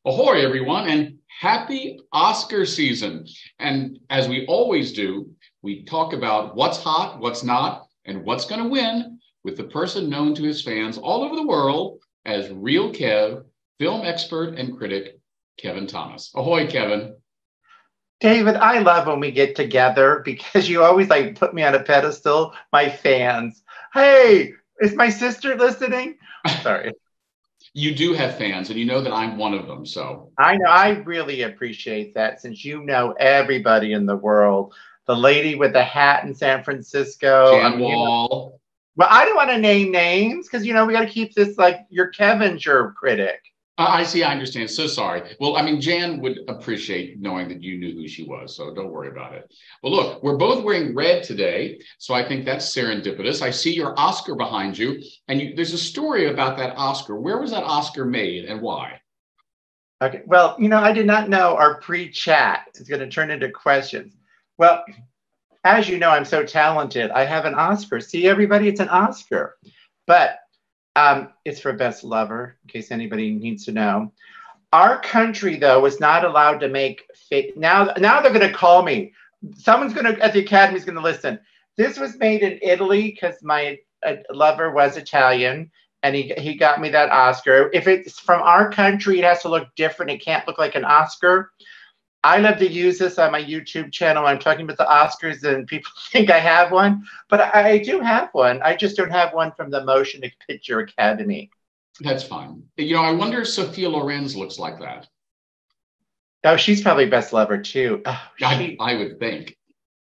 Ahoy, everyone, and happy Oscar season. And as we always do, we talk about what's hot, what's not, and what's going to win with the person known to his fans all over the world as Real Kev, film expert and critic, Kevin Thomas. Ahoy, Kevin. David, I love when we get together because you always put me on a pedestal, my fans. Hey, is my sister listening? Sorry. You do have fans, and you know that I'm one of them, so. I know, I really appreciate that since you know everybody in the world. The lady with the hat in San Francisco. Jan Wall. Well, I don't want to name names because, we got to keep this your Kevin's your critic. I see, I understand. So sorry. Well, I mean, Jan would appreciate knowing that you knew who she was, so don't worry about it. Well, look, we're both wearing red today, so I think that's serendipitous. I see your Oscar behind you, and there's a story about that Oscar. Where was that Oscar made and why? Okay, well, I did not know our pre-chat is going to turn into questions. Well, as you know, I'm so talented. I have an Oscar. See, everybody, it's an Oscar. But it's for Best Lover, in case anybody needs to know. Our country, though, was not allowed to make fake. Now they're going to call me. Someone's going to, at the Academy, is going to listen. This was made in Italy because my lover was Italian, and he got me that Oscar. If it's from our country, it has to look different. It can't look like an Oscar. I love to use this on my YouTube channel when I'm talking about the Oscars and people think I have one, but I do have one. I just don't have one from the Motion Picture Academy. That's fine. I wonder if Sophia Loren's looks like that. Oh, she's probably Best Lover too. Oh, I would think.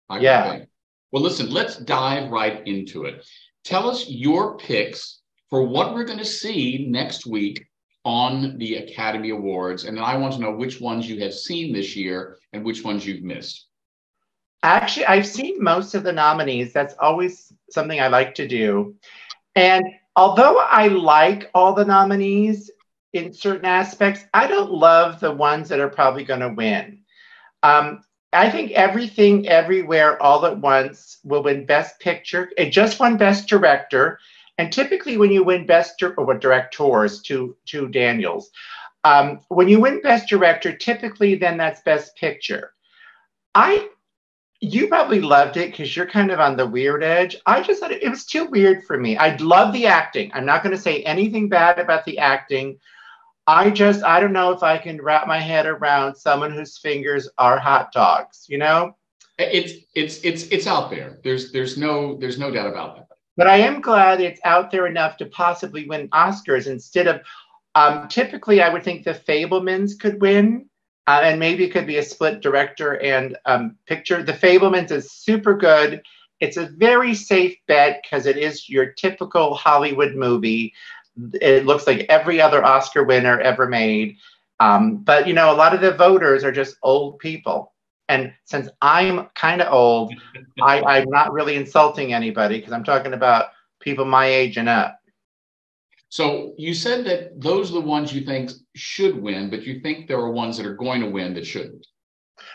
I would think. Well, listen, let's dive right into it. Tell us your picks for what we're going to see next week on the Academy Awards, and then I want to know which ones you have seen this year and which ones you've missed. Actually, I've seen most of the nominees. That's always something I like to do. And although I like all the nominees in certain aspects, I don't love the ones that are probably going to win. I think Everything, Everywhere, All at Once will win Best Picture. It just won Best Director. And typically when you win Directors, two Daniels, when you win Best Director, typically then that's Best Picture. You probably loved it because you're kind of on the weird edge. I just thought it was too weird for me. I love the acting. I'm not going to say anything bad about the acting. I don't know if I can wrap my head around someone whose fingers are hot dogs, It's out there. There's no doubt about that. But I am glad it's out there enough to possibly win Oscars instead of, typically I would think The Fabelmans could win, and maybe it could be a split director and picture. The Fabelmans is super good. It's a very safe bet because it is your typical Hollywood movie. It looks like every other Oscar winner ever made. But, a lot of the voters are just old people. And since I'm kind of old, I'm not really insulting anybody because I'm talking about people my age and up. So you said that those are the ones you think should win, but you think there are ones that are going to win that shouldn't.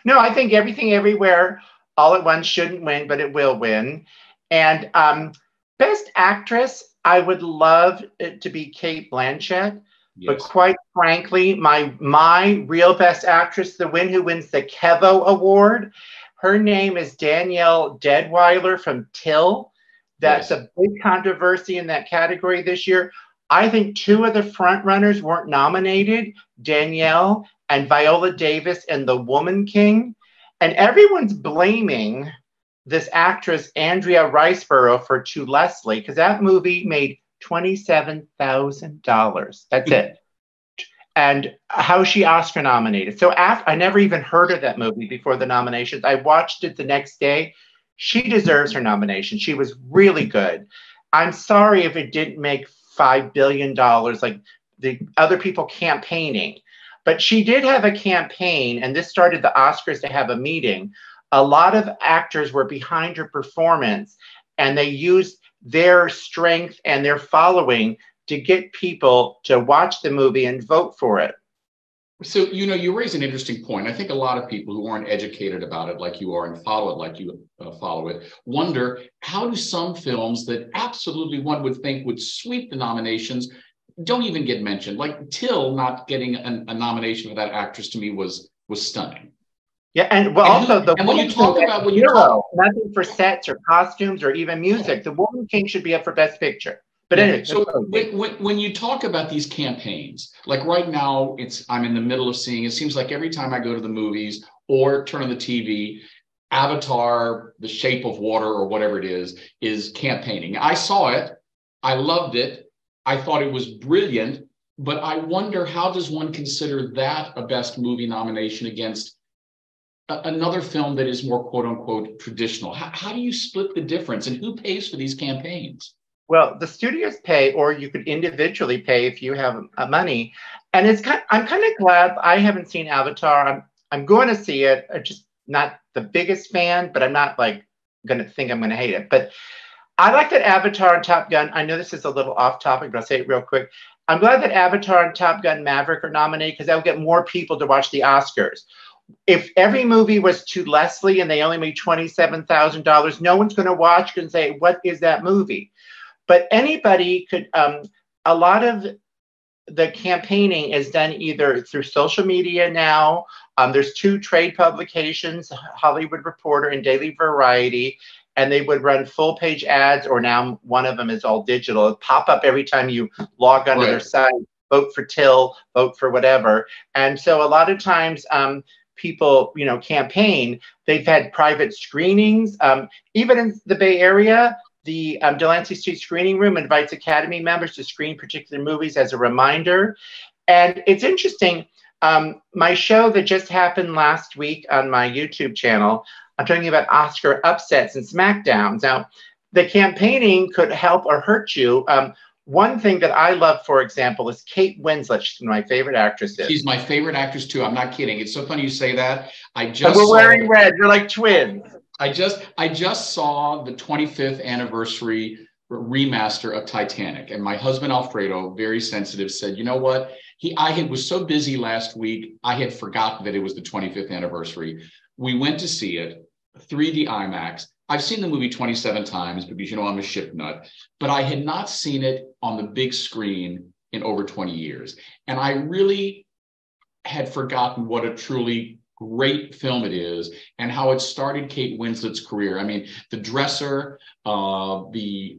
No, I think Everything, Everywhere, All at Once shouldn't win, but it will win. And Best Actress, I would love it to be Cate Blanchett. Yes. But quite frankly, my real Best Actress, the who wins the Kevo Award, her name is Danielle Deadwyler from Till. That's a big controversy in that category this year. I think two of the front runners weren't nominated, Danielle and Viola Davis and The Woman King. And everyone's blaming this actress, Andrea Riseborough, for To Leslie, because that movie made $27,000. That's it. And how is she Oscar nominated? So I never even heard of that movie before the nominations. I watched it the next day. She deserves her nomination. She was really good. I'm sorry if it didn't make $5 billion like the other people campaigning. But she did have a campaign, and this started the Oscars to have a meeting. A lot of actors were behind her performance, and they used their strength and their following to get people to watch the movie and vote for it. So, you raise an interesting point. I think a lot of people who aren't educated about it like you are and follow it like you follow it wonder, how do some films that absolutely one would think would sweep the nominations don't even get mentioned. Like Till not getting a nomination for that actress to me was stunning. Yeah, and well, And, also the and when you Woman talk King about had zero, nothing for sets or costumes or even music. The Woman King should be up for Best Picture. But yeah. anyway, So when you talk about these campaigns, like right now, I'm in the middle of seeing. It seems like every time I go to the movies or turn on the TV, Avatar, The Shape of Water, or whatever it is campaigning. I saw it. I loved it. I thought it was brilliant. But I wonder, how does one consider that a Best Movie nomination against another film that is more quote unquote traditional? How do you split the difference, and who pays for these campaigns? well, the studios pay, or you could individually pay if you have money. And I'm kind of glad I haven't seen Avatar. I'm going to see it. I'm just not the biggest fan, but I'm not like going to think I'm going to hate it. But I like that Avatar and Top Gun. I know this is a little off topic, but I'll say it real quick. I'm glad that Avatar and Top Gun Maverick are nominated because that will get more people to watch the Oscars. If every movie was to Leslie and they only made $27,000, no one's going to watch and say, what is that movie? But anybody could, a lot of the campaigning is done either through social media now. There's two trade publications, Hollywood Reporter and Daily Variety, and they would run full page ads, or now one of them is all digital. It pop up every time you log onto their site, vote for Till, vote for whatever. And so a lot of times people, campaign. They've had private screenings. Even in the Bay Area, the Delancey Street Screening Room invites Academy members to screen particular movies as a reminder. And it's interesting. My show that just happened last week on my YouTube channel, I'm talking about Oscar upsets and smackdowns. Now, the campaigning could help or hurt you. One thing that I love, for example, is Kate Winslet. She's one of my favorite actresses. She's my favorite actress too. I'm not kidding. It's so funny you say that. And we're wearing red. You're like twins. I just saw the 25th anniversary remaster of Titanic, and my husband Alfredo, very sensitive, said, "You know what? I was so busy last week, I had forgotten that it was the 25th anniversary." We went to see it, 3D IMAX. I've seen the movie 27 times because I'm a ship nut, but I had not seen it on the big screen in over 20 years, and I really had forgotten what a truly great film it is and how it started Kate Winslet's career. I mean, The Dresser, the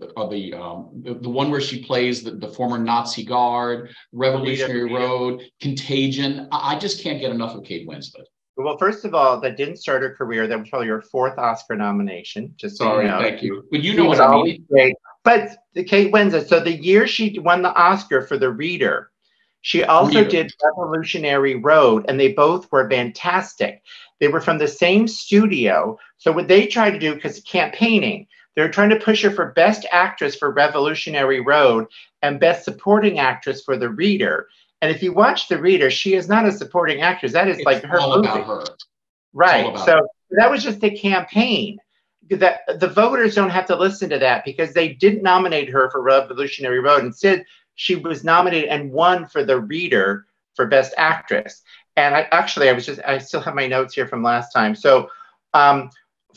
one where she plays the former Nazi guard, Revolutionary Road, Contagion. I just can't get enough of Kate Winslet. Well, first of all, that didn't start her career. That was probably her fourth Oscar nomination. Just so sorry, you know. Thank you. But you know what I mean. Great. But the Kate Winslet. So the year she won the Oscar for The Reader, she also did Revolutionary Road, and they both were fantastic. They were from the same studio. So what they tried to do, because campaigning, they were trying to push her for Best Actress for Revolutionary Road and Best Supporting Actress for The Reader. And if you watch The Reader, she is not a supporting actress. That is like her all movie. About her. Right. So that was just the campaign. The voters don't have to listen to that because they didn't nominate her for Revolutionary Road. Instead, she was nominated and won for The Reader for Best Actress. And I still have my notes here from last time. So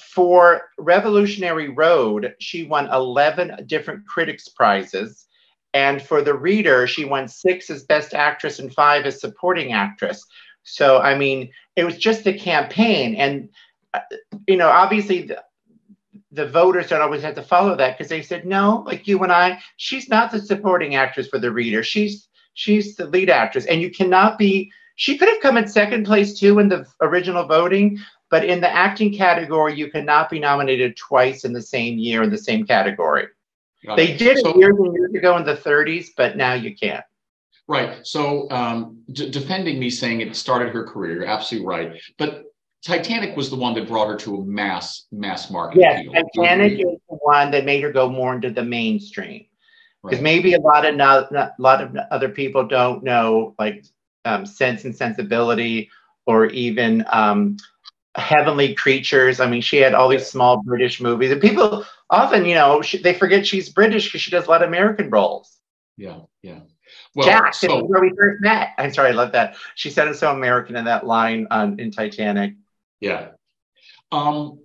for Revolutionary Road, she won 11 different critics' prizes. And for The Reader, she won 6 as Best Actress and 5 as Supporting Actress. So, I mean, it was just the campaign. And, obviously the voters don't always have to follow that because they said, no, like you and I, she's not the supporting actress for The Reader. She's the lead actress. And you cannot be, she could have come in second place too in the original voting, but in the acting category, you cannot be nominated twice in the same year in the same category. They did it years and years ago in the 30s, but now you can't. Right. So defending me saying it started her career, you're absolutely right. But Titanic was the one that brought her to a mass market. Yes, Titanic is the one that made her go more into the mainstream. Because maybe a lot of other people don't know, like Sense and Sensibility, or even Heavenly Creatures. I mean, she had all these small British movies, and people often, they forget she's British because she does a lot of American roles. Yeah. Well, Jack, this is where we first met. I'm sorry, I love that. She said it's so American in that line in Titanic. Yeah. Are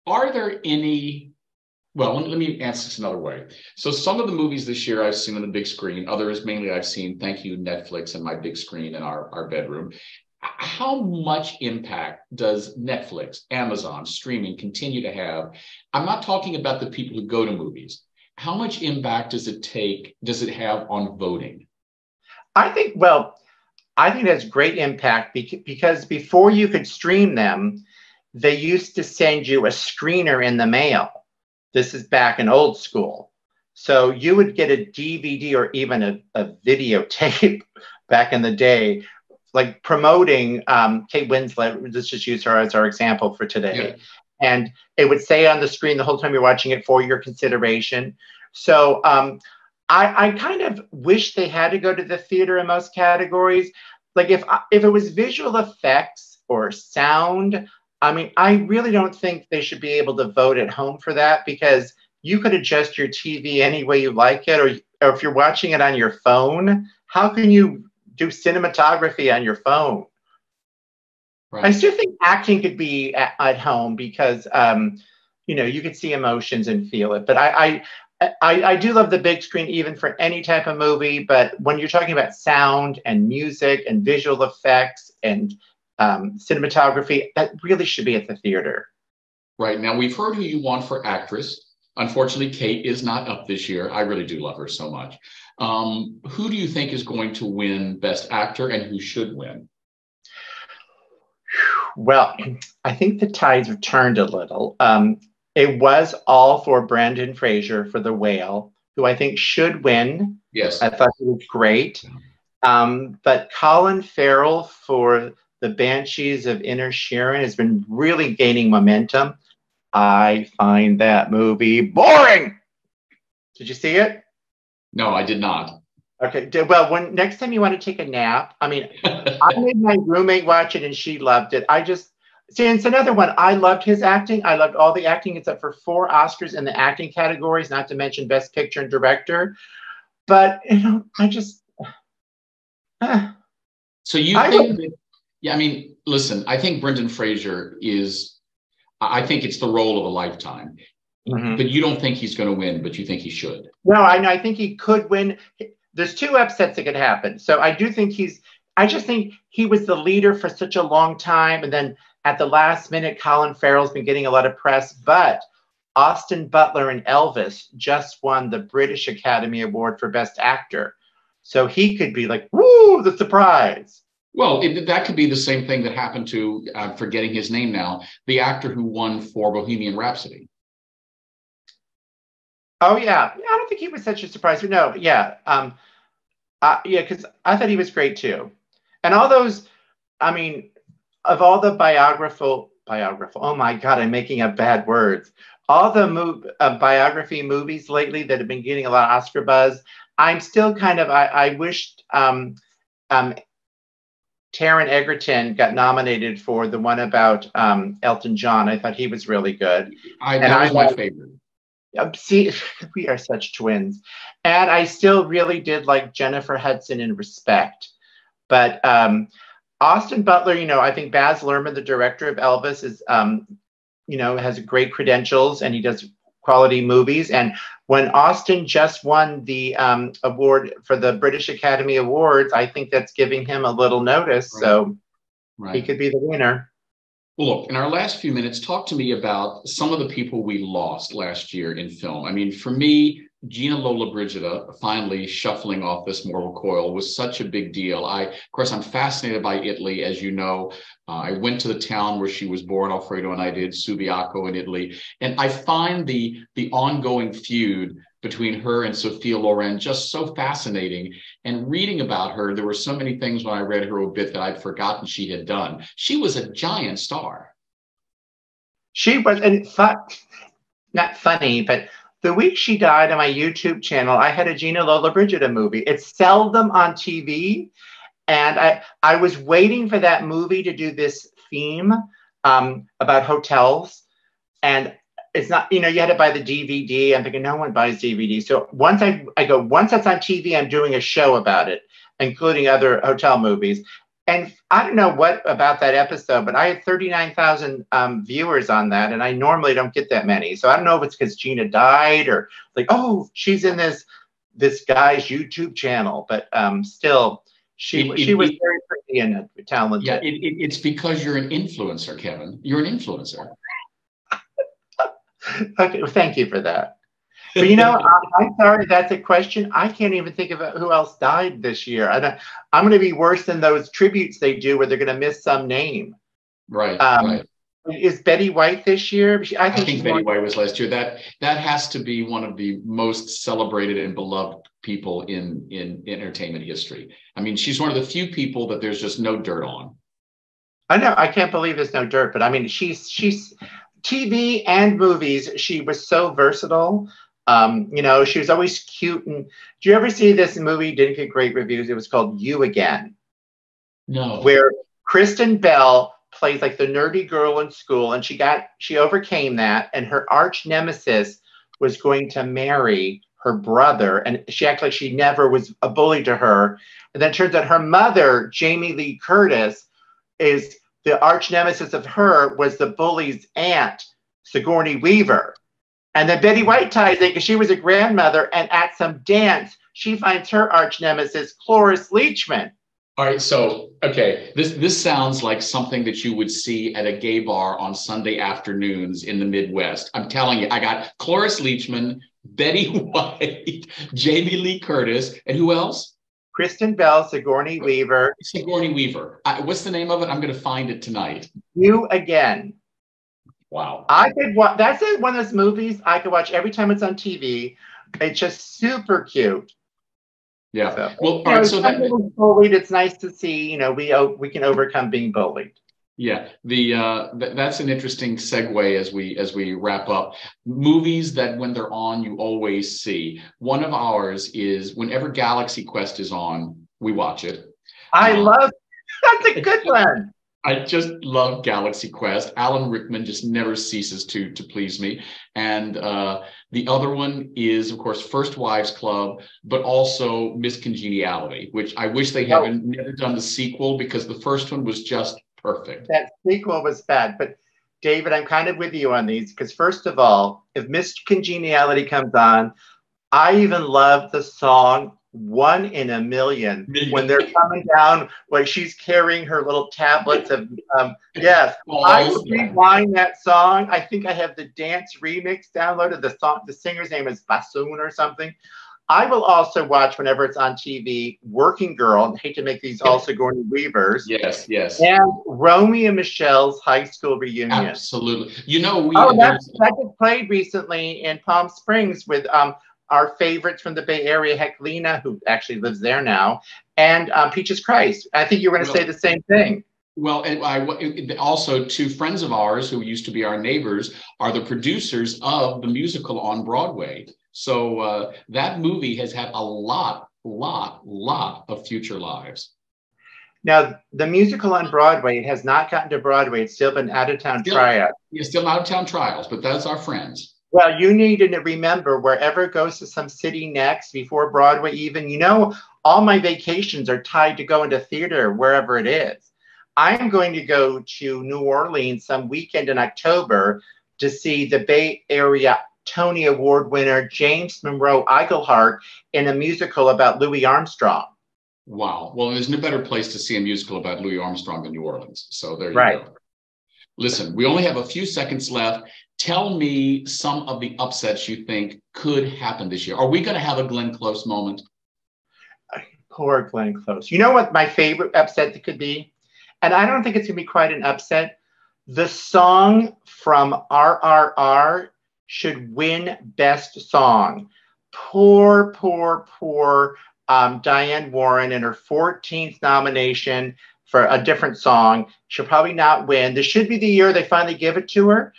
there any Well, let me answer this another way. So some of the movies this year I've seen on the big screen, others mainly I've seen, thank you, Netflix and my big screen in our bedroom. How much impact does Netflix, Amazon, streaming continue to have? I'm not talking about the people who go to movies. How much impact does it have on voting? I think, I think that's great impact because before you could stream them, they used to send you a screener in the mail. This is back in old school. So you would get a DVD or even a videotape back in the day, like promoting Kate Winslet. Let's just use her as our example for today. Yeah. And it would say on the screen the whole time you're watching it, for your consideration. So I kind of wish they had to go to the theater in most categories. Like if it was visual effects or sound, I mean, I really don't think they should be able to vote at home for that, because you could adjust your TV any way you like it, or if you're watching it on your phone, how can you do cinematography on your phone? Right. I still think acting could be at home because, you know, you could see emotions and feel it. But I do love the big screen even for any type of movie. But when you're talking about sound and music and visual effects and cinematography, that really should be at the theater. Right. Now, we've heard who you want for actress. Unfortunately, Kate is not up this year. I really do love her so much. Who do you think is going to win Best Actor, and who should win? Well, I think the tides have turned a little. It was all for Brendan Fraser for The Whale, who I think should win. Yes. I thought he was great. But Colin Farrell for The Banshees of Inisherin has been really gaining momentum. I find that movie boring. Did you see it? No, I did not. Okay. Well, next time you want to take a nap, I mean, I made my roommate watch it and she loved it. See, it's another one. I loved his acting. I loved all the acting except for 4 Oscars in the acting categories, not to mention Best Picture and Director. But, you know, I just. So you think that, yeah, I mean, listen, I think Brendan Fraser I think it's the role of a lifetime. Mm-hmm. But you don't think he's going to win, but you think he should. No, I think he could win. There's 2 upsets that could happen. So I do think I just think he was the leader for such a long time. And then at the last minute, Colin Farrell's been getting a lot of press. But Austin Butler in Elvis just won the British Academy Award for Best Actor. So he could be like, woo, the surprise. Well, that could be the same thing that happened to, I'm forgetting his name now, the actor who won for Bohemian Rhapsody. Oh, yeah. I don't think he was such a surprise. But no, yeah. Because I thought he was great, too. And all those, I mean, of all the biographical, oh, my God, I'm making up bad words. All the biography movies lately that have been getting a lot of Oscar buzz, I'm still kind of, I wished Taron Egerton got nominated for the one about Elton John. I thought he was really good. That was my favorite. See, we are such twins. And I still really did like Jennifer Hudson in Respect. But Austin Butler, you know, I think Baz Luhrmann, the director of Elvis, is, you know, has great credentials and he does quality movies. And when Austin just won the award for the British Academy Awards, I think that's giving him a little notice. Right. So he could be the winner. Well, look, in our last few minutes, talk to me about some of the people we lost last year in film. I mean, for me, Gina Lollobrigida finally shuffling off this mortal coil was such a big deal. Of course, I'm fascinated by Italy, as you know. I went to the town where she was born, Alfredo, and I did, Subiaco in Italy. And I find the ongoing feud between her and Sophia Loren just so fascinating. And reading about her, there were so many things when I read her obit that I'd forgotten she had done. She was a giant star. She was, and not funny, but the week she died on my YouTube channel, I had a Gina Lollobrigida movie. It's seldom on TV. And I was waiting for that movie to do this theme about hotels. And it's not, you know, you had to buy the DVD. I'm thinking, no one buys DVD. So once I go, once that's on TV, I'm doing a show about it, including other hotel movies. And I don't know what about that episode, but I had 39,000 viewers on that, and I normally don't get that many. So I don't know if it's because Gina died or like, oh, she's in this guy's YouTube channel, but still, she was very pretty and talented. Yeah, it's because you're an influencer, Kevin. You're an influencer. Okay, well, thank you for that. But you know, I'm sorry, that's a question. I can't even think of who else died this year. I'm going to be worse than those tributes they do where they're going to miss some name. Right, right. Is Betty White this year? I think Betty White was last year. That has to be one of the most celebrated and beloved people in entertainment history. I mean, she's one of the few people that there's just no dirt on. I know. I can't believe there's no dirt, but I mean, she's TV and movies. She was so versatile. You know, she was always cute. And do you ever see this movie? Didn't get great reviews. It was called You Again. No. Where Kristen Bell plays like the nerdy girl in school, and she overcame that, and her arch nemesis was going to marry her brother, and she acted like she never was a bully to her. And then it turns out her mother, Jamie Lee Curtis, is the arch nemesis of her, was the bully's aunt, Sigourney Weaver. And then Betty White ties in because she was a grandmother, and at some dance, she finds her arch nemesis, Cloris Leachman. All right, so, okay, this sounds like something that you would see at a gay bar on Sunday afternoons in the Midwest. I'm telling you, I got Cloris Leachman, Betty White, Jamie Lee Curtis, and who else? Kristen Bell, Sigourney Weaver. Sigourney Weaver. What's the name of it? I'm going to find it tonight. You Again. Wow. I could watch. That's one of those movies I could watch every time it's on TV. It's just super cute. Yeah. So, well, all right. So bullied. It's nice to see. You know, we can overcome being bullied. Yeah. That's an interesting segue as we wrap up. Movies that when they're on, you always see. One of ours is whenever Galaxy Quest is on, we watch it. I love. That's a good one. I just love Galaxy Quest. Alan Rickman just never ceases to please me. And the other one is, of course, First Wives Club, but also Miss Congeniality, which I wish they haven't never done the sequel because the first one was just perfect. That sequel was bad. But David, I'm kind of with you on these because first of all, if Miss Congeniality comes on, I even love the song One in a Million when they're coming down, like she's carrying her little tablets of yes. I will rewind that song. I think I have the dance remix downloaded. The song, the singer's name is Bassoon or something. I will also watch whenever it's on TV, Working Girl. I hate to make these all Sigourney Weavers. Yes, yes. And Romy and Michelle's high school reunion. Absolutely. You know, that was played recently in Palm Springs with our favorites from the Bay Area, Heclina, who actually lives there now, and Peaches Christ. I think you were going to say the same thing. Well, and also two friends of ours who used to be our neighbors are the producers of the musical on Broadway. So that movie has had a lot of future lives. Now, the musical on Broadway has not gotten to Broadway. It's still been out-of-town tryouts. It's still out-of-town trials, but that's our friends. Well, you need to remember wherever it goes to some city next before Broadway even, you know, all my vacations are tied to going to theater wherever it is. I'm going to go to New Orleans some weekend in October to see the Bay Area Tony Award winner James Monroe Iglehart in a musical about Louis Armstrong. Wow. Well, there's no better place to see a musical about Louis Armstrong than New Orleans. So there you go. Listen, we only have a few seconds left. Tell me some of the upsets you think could happen this year. Are we going to have a Glenn Close moment? Poor Glenn Close. You know what my favorite upset could be? And I don't think it's going to be quite an upset. The song from RRR should win Best Song. Poor Diane Warren in her 14th nomination for a different song. She'll probably not win. This should be the year they finally give it to her.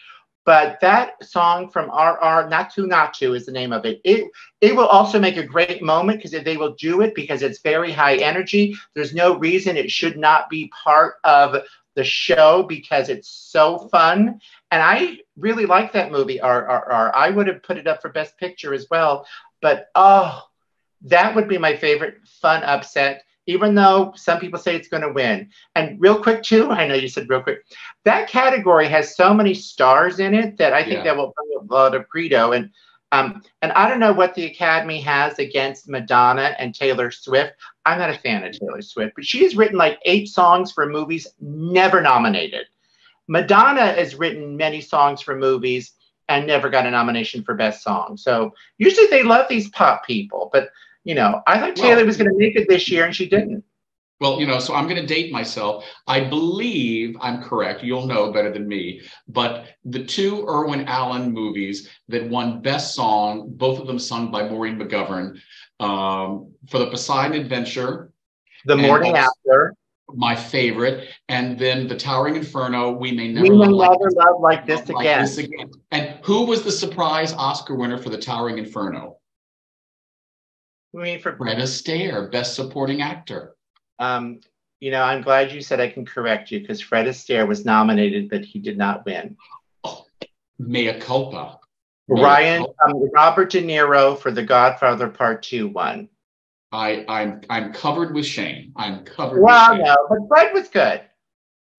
But that song from RR, Natu is the name of it. It will also make a great moment because they will do it because it's very high energy. There's no reason it should not be part of the show because it's so fun. And I really like that movie, RRR. I would have put it up for Best Picture as well. But, oh, that would be my favorite fun upset. even though some people say it's going to win. And real quick, too, I know you said real quick, that category has so many stars in it that I think that will bring a lot of credo. And I don't know what the Academy has against Madonna and Taylor Swift. I'm not a fan of Taylor Swift, but she's written like 8 songs for movies, never nominated. Madonna has written many songs for movies and never got a nomination for Best Song. So usually they love these pop people, but you know, I thought Taylor was going to make it this year and she didn't. Well, you know, so I'm going to date myself. I believe I'm correct. You'll know better than me. But the 2 Irwin Allen movies that won Best Song, both of them sung by Maureen McGovern, for The Poseidon Adventure. The Morning After. My favorite. And then The Towering Inferno, We May Never Love Like This Again. And who was the surprise Oscar winner for The Towering Inferno? I mean, for Fred Astaire, Best Supporting Actor. You know, I'm glad you said I can correct you because Fred Astaire was nominated, but he did not win. Oh, mea culpa. Robert De Niro for The Godfather Part 2 won. I'm covered with shame. I'm covered with shame. No, but Fred was good.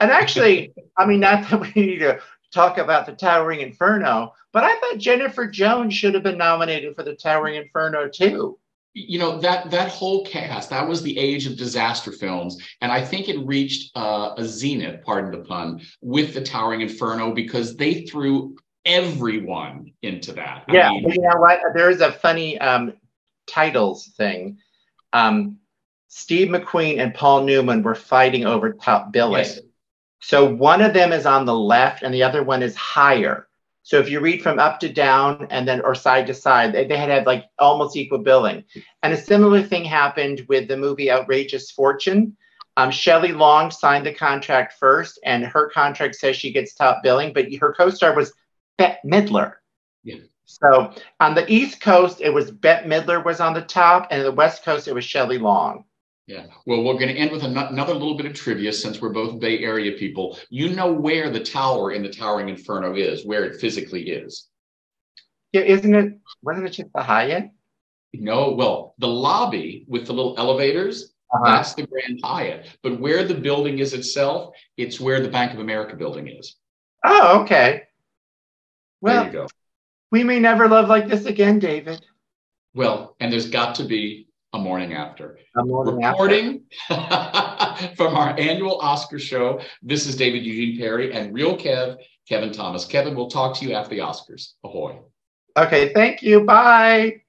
And actually, I mean, not that we need to talk about The Towering Inferno, but I thought Jennifer Jones should have been nominated for The Towering Inferno too. You know, that whole cast, that was the age of disaster films. And I think it reached a zenith, pardon the pun, with The Towering Inferno because they threw everyone into that. I mean, you know what? There's a funny titles thing. Steve McQueen and Paul Newman were fighting over top billing. Yes. So one of them is on the left and the other one is higher. So if you read from up to down and then or side to side, they had like almost equal billing. And a similar thing happened with the movie Outrageous Fortune. Shelley Long signed the contract first, and her contract says she gets top billing, but her co-star was Bette Midler. Yeah. So on the East Coast, it was Bette Midler was on the top, and on the West Coast, it was Shelley Long. Yeah. Well, we're going to end with another little bit of trivia since we're both Bay Area people. You know where the tower in The Towering Inferno is, where it physically is. Yeah, wasn't it just the Hyatt? No, well, the lobby with the little elevators, that's the Grand Hyatt. But where the building is itself, it's where the Bank of America building is. Oh, okay. Well, there you go. We may never love like this again, David. Well, and there's got to be a morning after. Reporting from our annual Oscar show, this is David Eugene Perry and Real Kev, Kevin Thomas. Kevin, we'll talk to you after the Oscars. Ahoy. Okay, thank you. Bye.